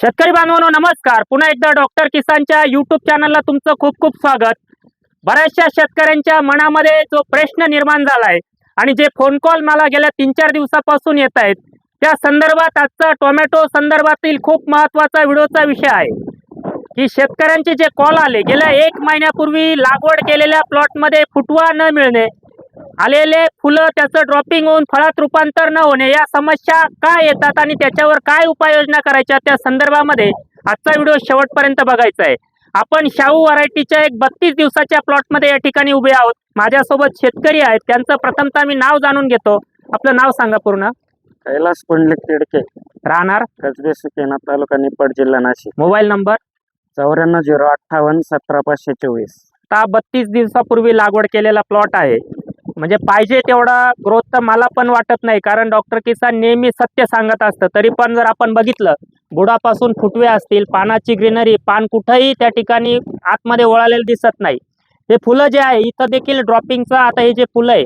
शेतकरी बांधवांनो नमस्कार। पुन्हा एकदा डॉक्टर किसानच्या यूट्यूब चॅनलला तुमचं खूप खूप स्वागत। बऱ्याचशा शेतकऱ्यांच्या मनामध्ये जो प्रश्न निर्माण झालाय आणि जे फोन कॉल मला गेल्या 3-4 दिवसापासून येत आहेत त्या संदर्भात आजचा टोमॅटो संदर्भातील खूप महत्त्वाचा व्हिडिओचा विषय आहे की शेतकऱ्यांचे जे कॉल आले गेल्या 1 महिन्यापूर्वी लागवड केलेल्या प्लॉटमध्ये फुटवा न मिळणे, आलेले फुलं त्याचं ड्रॉपिंग होऊन फळात रूपांतर न होणे, या समस्या काय येतात आणि त्याच्यावर काय उपाययोजना करायच्या त्या संदर्भामध्ये आजचा व्हिडिओ शेवटपर्यंत बघायचा आहे। आपण शाहू व्हरायटीच्या एक 32 दिवसाच्या प्लॉटमध्ये या ठिकाणी उभे आहोत। माझ्यासोबत शेतकरी आहेत, त्यांचं प्रथमतः मी नाव जाणून घेतो। आपलं नाव सांगा पूर्ण। कैलास पुंडलिक तिडके, राहणार कसबे सुकेना, तालुका निफाड, जिल्हा नाशिक। Mobile number 94 058 17524। आता 32 दिवसापूर्वी लागवड केलेला प्लॉट आहे, म्हणजे पाहिजे तेवढा ग्रोथ तर मला पण वाटत नाही, कारण डॉक्टर किसान नेहमी सत्य सांगत असतं। तरी पण जर आपण बघितलं बुडापासून फुटवे असतील, पानाची ग्रीनरी, पान कुठेही त्या ठिकाणी आतमध्ये वळालेलं दिसत नाही। हे फुलं जे आहे इथं देखील ड्रॉपिंगचं, आता हे जे फुलं आहे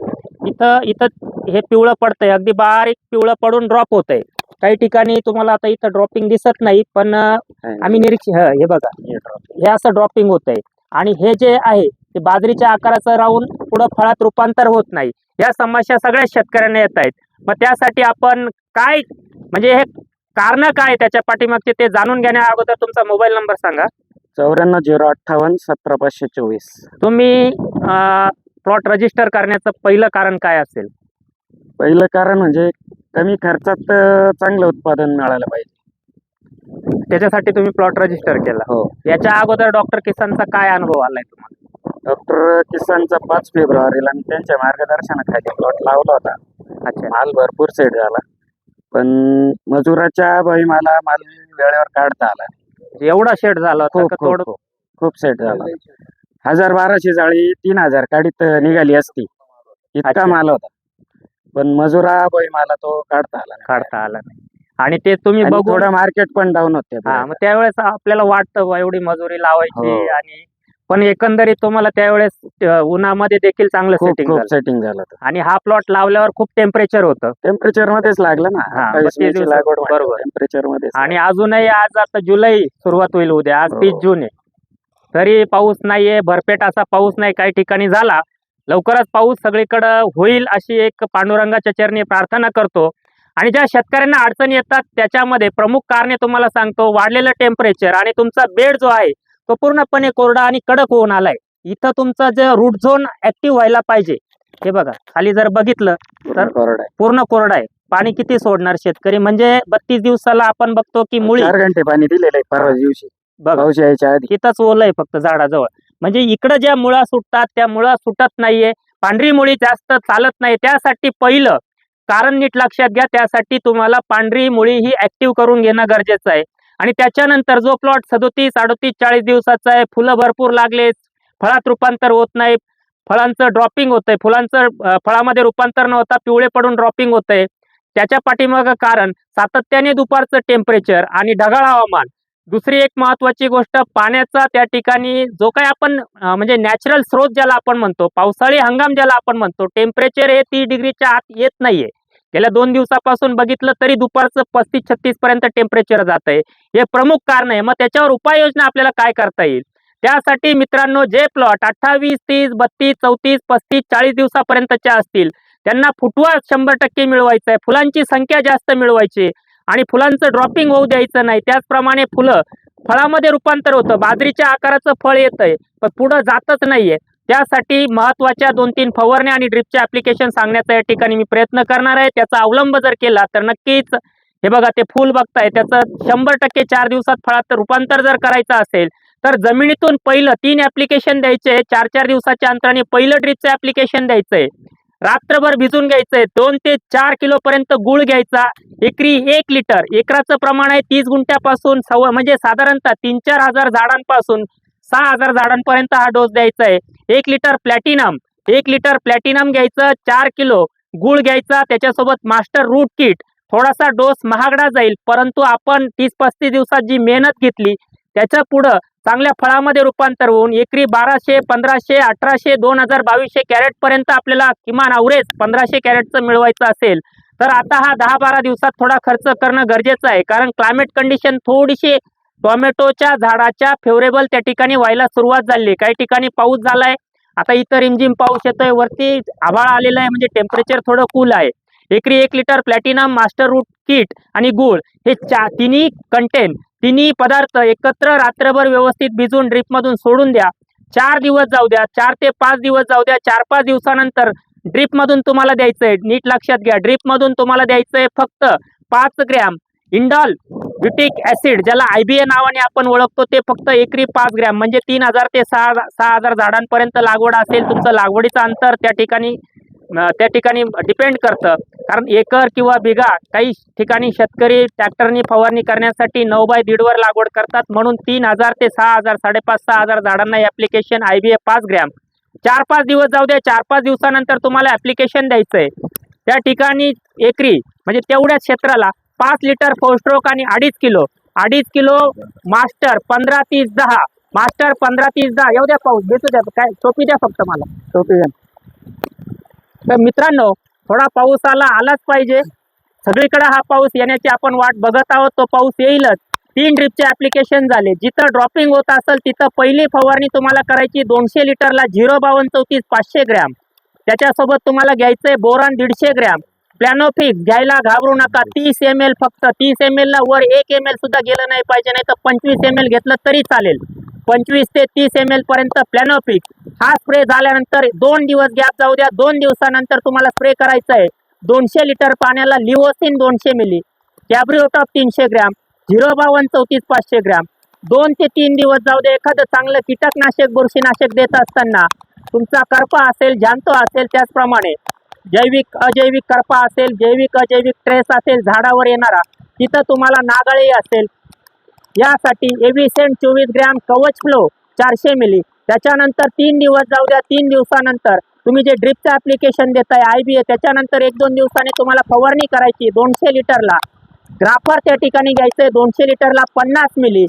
इथं हे पिवळं पडतंय, अगदी बारीक पिवळं पडून ड्रॉप होतंय। काही ठिकाणी तुम्हाला आता इथं ड्रॉपिंग दिसत नाही, पण आम्ही निरीक्षण हे बघा हे असं ड्रॉपिंग होतंय आणि हे जे आहे ते बाजरीच्या आकाराचं राहून पुढं फळात रूपांतर होत नाही। या समस्या सगळ्या शेतकऱ्यांना येत आहेत। मग त्यासाठी आपण काय, म्हणजे हे कारण काय त्याच्या पाठीमागचे ते जाणून घेण्या अगोदर तुमचा मोबाईल नंबर सांगा। 94 058 17524। तुम्ही प्लॉट रजिस्टर करण्याचं पहिलं कारण काय असेल? पहिलं कारण म्हणजे कमी खर्चात चांगलं उत्पादन मिळालं पाहिजे, त्याच्यासाठी तुम्ही प्लॉट रजिस्टर केला। हो। याच्या अगोदर डॉक्टर किसानचा काय अनुभव आलाय तुम्हाला? डॉक्टर किसानचा 5 फेब्रुवारीला मी त्यांच्या मार्गदर्शनाखाली प्लॉट लावला होता। अच्छा, माल भरपूर सेट झाला, पण मजुराच्या अभावी मला माल वेळेवर काढता आला नाही। एवढा शेड झाला होता खूप का? खूप खूप खूप सेट झाला। 1000-1200 जाळी 3000 काढीत निघाली असती, इतका अच्छा. माल होता, पण मजुराअभावी मला तो काढता आला नाही। काढता आला नाही आणि ते तुम्ही आणि बघून थोडं मार्केट पण डाऊन होते। हा, मग त्यावेळेस आपल्याला वाटतं बुवा एवढी मजुरी लावायची हो. आणि पण एकंदरीत तुम्हाला त्यावेळेस उन्हामध्ये देखील चांगलं खूप सेटिंग खूप झालं सेटिंग झालं होतं। आणि हा प्लॉट लावल्यावर खूप टेम्परेचर होतं। टेम्परेचर मध्येच लागलं ना, हा, 28 32 मेची दिवसात, लागवड बरोबर. टेम्परेचर मध्येच आणि अजूनही आज आता जुलै सुरुवात होईल, उद्या आज हो. 30 जून आहे, तरी पाऊस नाहीये, भरपेट असा पाऊस नाही। काही ठिकाणी झाला, लवकरच पाऊस सगळीकडे होईल अशी एक पांडुरंगाच्या चरणी प्रार्थना करतो। आणि ज्या शेतकऱ्यांना अडचणी येतात त्याच्यामध्ये प्रमुख कारणे तुम्हाला सांगतो, वाढलेलं टेम्परेचर आणि तुमचा बेड जो आहे तो पूर्णपणे कोरडा आणि कडक होऊन आलाय। इथं तुमचा जे रूट झोन ऍक्टिव्ह व्हायला पाहिजे, हे बघा खाली जर बघितलं तर कोरडा आहे। पूर्ण कोरडा आहे। पाणी किती सोडणार शेतकरी? म्हणजे 32 दिवसाला आपण बघतो की मुळी 4 घंटे पाणी दिलेलं आहे परवा दिवशी, बघा पाऊस यायच्या आधी। इथंच ओलं आहे फक्त झाडाजवळ, म्हणजे इकडं ज्या मुळा सुटतात त्या मुळा सुटत नाहीये, पांढरी मुळी जास्त चालत नाही। त्यासाठी पहिलं कारण नीट लक्षात घ्या, त्यासाठी तुम्हाला पांढरी मुळी ही ऍक्टिव्ह करून घेणं गरजेचं आहे। आणि त्याच्यानंतर जो प्लॉट 37, 38, 40 दिवसाचा आहे, फुलं भरपूर लागले, फळात रूपांतर होत नाही, फळांचं ड्रॉपिंग होतंय, फुलांचं फळामध्ये रूपांतर न होता पिवळे पडून ड्रॉपिंग होतंय, त्याच्या पाठीमागं कारण सातत्याने दुपारचं टेम्परेचर आणि ढगाळ हवामान। दुसरी एक महत्वाची गोष्ट, पाण्याचा त्या ठिकाणी जो काही आपण म्हणजे नॅचरल स्रोत ज्याला आपण म्हणतो, पावसाळी हंगाम ज्याला आपण म्हणतो, टेम्परेचर हे 30 डिग्रीच्या आत येत नाहीये। गेल्या 2 दिवसापासून बघितलं तरी दुपारचं 35-36 पर्यंत टेम्परेचर जात आहे, हे प्रमुख कारण आहे। मग त्याच्यावर उपाययोजना आपल्याला काय करता येईल? त्यासाठी मित्रांनो, जे प्लॉट 28, 30, 32, 34, 35, 40 दिवसापर्यंतच्या असतील त्यांना फुटवा 100% मिळवायचा आहे, फुलांची संख्या जास्त मिळवायची आणि फुलांचं ड्रॉपिंग होऊ द्यायचं नाही। त्याचप्रमाणे फुलं फळामध्ये रूपांतर होतं, बाजरीच्या आकाराचं फळ येतंय पण पुढं जातच नाहीये। त्यासाठी महत्वाच्या 2-3 फवारण्या आणि ड्रिपचे ऍप्लिकेशन सांगण्याचा या ठिकाणी मी प्रयत्न करणार आहे। त्याचा अवलंब जर केला तर नक्कीच, हे बघा ते फुल बघताय, त्याचं 100% 4 दिवसात फळात रूपांतर जर करायचं असेल तर जमिनीतून पहिलं 3 ऍप्लिकेशन द्यायचे, 4-4 दिवसाच्या अंतराने पहिलं ड्रिपचं ऍप्लिकेशन द्यायचंय, रात्रभर भिजून घ्यायचंय, 2 ते 4 किलो पर्यंत गुळ घ्यायचा, एकरी 1 लिटर, एकराचं प्रमाण आहे 30 गुंठ्यापासून म्हणजे साधारणतः 3-4 हजार झाडांपासून 6,000 झाडांपर्यंत हा डोस द्यायचा आहे। 1 लिटर प्लॅटिनम घ्यायचं, 4 किलो गुळ घ्यायचा, त्याच्यासोबत मास्टर रूट किट। थोडासा डोस महागडा जाईल, परंतु आपण 30-35 दिवसात जी मेहनत घेतली त्याच्या पुढं चांगल्या फळामध्ये रूपांतर होऊन एकरी 1200, 1500, 1800, 2000, 2200 कॅरेट पर्यंत आपल्याला किमान अवरेज 1500 कॅरेटचं मिळवायचं असेल तर आता हा 10-12 दिवसात थोडा खर्च करणं गरजेचं आहे, कारण क्लायमेट कंडिशन थोडीशी टोमॅटोच्या झाडाच्या फेवरेबल त्या ठिकाणी व्हायला सुरुवात झाली. काही ठिकाणी पाऊस झालाय, आता इथं रिमझिम पाऊस येतोय, वरती आभाळ आलेलं आहे, म्हणजे टेम्परेचर थोडं कूल आहे. एकरी 1 litre platinum master root kit आणि गूळ हे तिन्ही पदार्थ एकत्र रात्रभर व्यवस्थित भिजवून ड्रीपमधून सोडून द्या. 4 दिवस जाऊ द्या, 4 ते 5 दिवस जाऊ द्या. 4-5 दिवसानंतर ड्रीप मधून तुम्हाला द्यायचंय, नीट लक्षात घ्या, ड्रीप मधून तुम्हाला द्यायचंय फक्त 5 ग्रॅम इंडॉल ब्युटिक ऍसिड, ज्याला IBA नावाने आपण ओळखतो, ते फक्त एकरी 5 ग्रॅम, म्हणजे 3000 ते 6000 झाडांपर्यंत लागवड असेल. तुमचं लागवडीचं अंतर त्या ठिकाणी डिपेंड करतं, कारण एकर किंवा बिघा, काही ठिकाणी शेतकरी ट्रॅक्टरनी फवारणी करण्यासाठी 9x1.5 वर लागवड करतात, म्हणून 3000 ते 6000, 5,500-6,000 झाडांना ऍप्लिकेशन IBA 5 ग्रॅम. 4-5 दिवस जाऊ द्या, 4-5 दिवसानंतर तुम्हाला ऍप्लिकेशन द्यायचंय. त्या ठिकाणी एकरी म्हणजे तेवढ्याच क्षेत्राला 5 लिटर फोस्ट्रोक आणि 2.5 किलो मास्टर 15-30-10, मास्टर 15-30-10. येऊ द्या पाऊस, भेटू द्या, काय टोपी द्या फक्त मला, टोपी द्या. तर मित्रांनो, थोडा पाऊस आलाच पाहिजे. सगळीकडे हा पाऊस येण्याची आपण वाट बघत आहोत, तो पाऊस येईलच. 3 ड्रिपचे ऍप्लिकेशन झाले. जिथं ड्रॉपिंग होत असेल तिथं पहिली फवारणी तुम्हाला करायची 200 लिटरला 05234 500 ग्रॅम. त्याच्यासोबत तुम्हाला घ्यायचंय बोरान 150 ग्रॅम. प्लॅनोफिक घ्यायला घाबरू नका, 30 ml, फक्त 30 ml ला वर 1 ml सुद्धा गेलं नाही पाहिजे, नाही तर 25 ml घेतलं तरी चालेल. 25 ते 30 ml पर्यंत प्लॅनोफिक. हा स्प्रे झाल्यानंतर 2 दिवस गॅप जाऊ द्या. 2 दिवसानंतर तुम्हाला स्प्रे करायचा आहे 200 लिटर पाण्याला लिओसिन 200 मिली, कॅब्रिओटॉप 300 ग्रॅम, 05234 500 ग्रॅम. 2 ते 3 दिवस जाऊ दे. एखादं चांगलं कीटकनाशक, बुरशीनाशक देत असताना तुमचा करपा असेल, जांतो असेल, त्याचप्रमाणे जैविक अजैविक करपा असेल, जैविक अजैविक ट्रेस असेल झाडावर येणारा, तिथं तुम्हाला नागाळी असेल, यासाठी एव्हिसेंट 24 ग्रॅम, कवच फ्लो 400 मिली. त्याच्यानंतर 3 दिवस जाऊ द्या. 3 दिवसानंतर तुम्ही जे ड्रिपचं ऍप्लिकेशन देताय IBA, त्याच्यानंतर 1-2 दिवसांनी तुम्हाला फवारणी करायची 200 लिटरला. ग्राफर त्या ठिकाणी घ्यायचंय 200 लिटरला 50 मिली,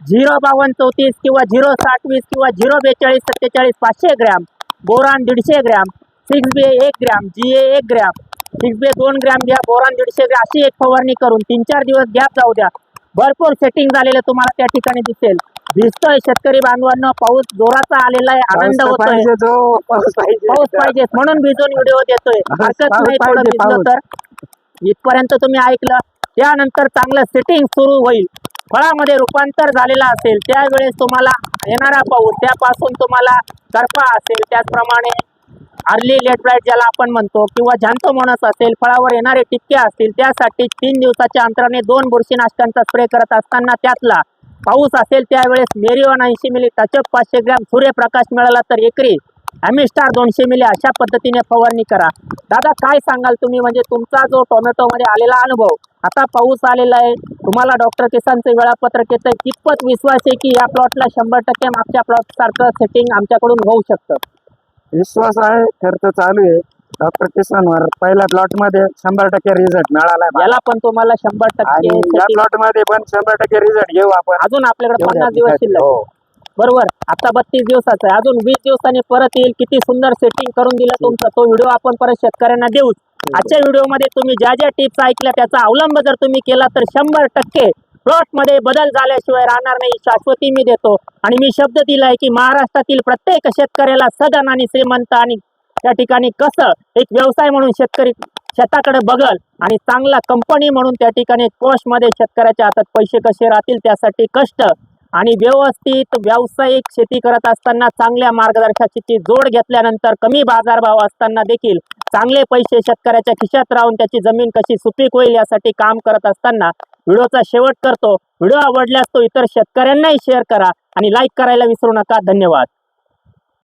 05234 किंवा 06020 किंवा 04247 500 gram, boron 150 gram, 6BA 1 gram, GA 1 gram, 6BA 2 gram घ्या, बोरान 150 ग्रॅम, अशी एक फवारणी करून 3-4 दिवस गॅप जाऊ द्या. भरपूर सेटिंग झालेलं तुम्हाला त्या ठिकाणी दिसेल. भिजतोय शेतकरी बांधवांना, पाऊस जोराचा आलेला आहे, आनंद होतोय. पाऊस पाहिजे म्हणून भिजून व्हिडिओ देतोय, हरकत नाही थोडं भिजलं तर. इथपर्यंत तुम्ही ऐकलं. त्यानंतर चांगलं सेटिंग सुरू होईल, फळामध्ये रूपांतर झालेलं असेल, त्यावेळेस तुम्हाला येणारा पाऊस, त्यापासून तुम्हाला करपा असेल, त्याचप्रमाणे अर्ली लेट ब्लाइट ज्याला आपण म्हणतो, किंवा झांतोमोनस असेल, फळावर येणारे टिपके असतील, त्यासाठी 3 दिवसाच्या अंतराने 2 बुरशीनाशकांचा स्प्रे करत असताना त्यातला पाऊस असेल त्यावेळेस मेरिओन 80 मिली, टचअप 500 ग्रॅम, सूर्यप्रकाश मिळाला तर एकरी ॲमिस्टार 200 मिली, अशा पद्धतीने फवारणी करा. दादा काय सांगाल तुम्ही, म्हणजे तुमचा जो टोमॅटोमध्ये आलेला अनुभव, आता पाऊस आलेला आहे, तुम्हाला डॉक्टर किसानचं वेळापत्रक येतंय, कितपत विश्वास आहे की या प्लॉटला 100% मागच्या प्लॉट सारखं सेटिंग आमच्याकडून होऊ शकतं? विश्वास आहे, खर्च चालू आहे डॉक्टर किसानवर. पहिल्या प्लॉट मध्ये 100% रिझल्ट मिळाला. याला पण तुम्हाला 100% आणि या प्लॉट मध्ये पण 100% रिझल्ट घेऊ आपण. अजून आपल्याकडे 50 दिवस शिल्लक. बरोबर, आता 32 दिवसाचा आहे, अजून 20 दिवसांनी परत येईल. किती सुंदर सेटिंग करून दिलं तुमचं, तो व्हिडिओ आपण परत शेतकऱ्यांना देऊ. आजच्या व्हिडिओमध्ये तुम्ही ज्या ज्या टिप्स ऐकल्या त्याचा अवलंब जर तुम्ही केला तर 100% प्लॉट मध्ये बदल झाल्याशिवाय राहणार नाही, शाश्वती मी देतो. आणि मी शब्द दिलाय की महाराष्ट्रातील प्रत्येक शेतकऱ्याला सधन आणि श्रीमंत आणि त्या ठिकाणी कसं एक व्यवसाय म्हणून शेतकरी शेताकडे बघल, आणि चांगला कंपनी म्हणून त्या ठिकाणी कोषमध्ये शेतकऱ्याच्या हातात पैसे कसे राहतील, त्यासाठी कष्ट आणि व्यवस्थित व्यावसायिक शेती करत असताना चांगल्या मार्गदर्शकाची जोड घेतल्यानंतर कमी बाजारभाव असताना देखील चांगले पैसे शेतकऱ्याच्या खिशात राहून त्याची जमीन कशी सुपीक होईल यासाठी काम करत असताना व्हिडिओचा शेवट करतो. व्हिडिओ आवडल्यास तो इतर शेतकऱ्यांनाही शेअर करा आणि लाईक करायला विसरू नका. धन्यवाद.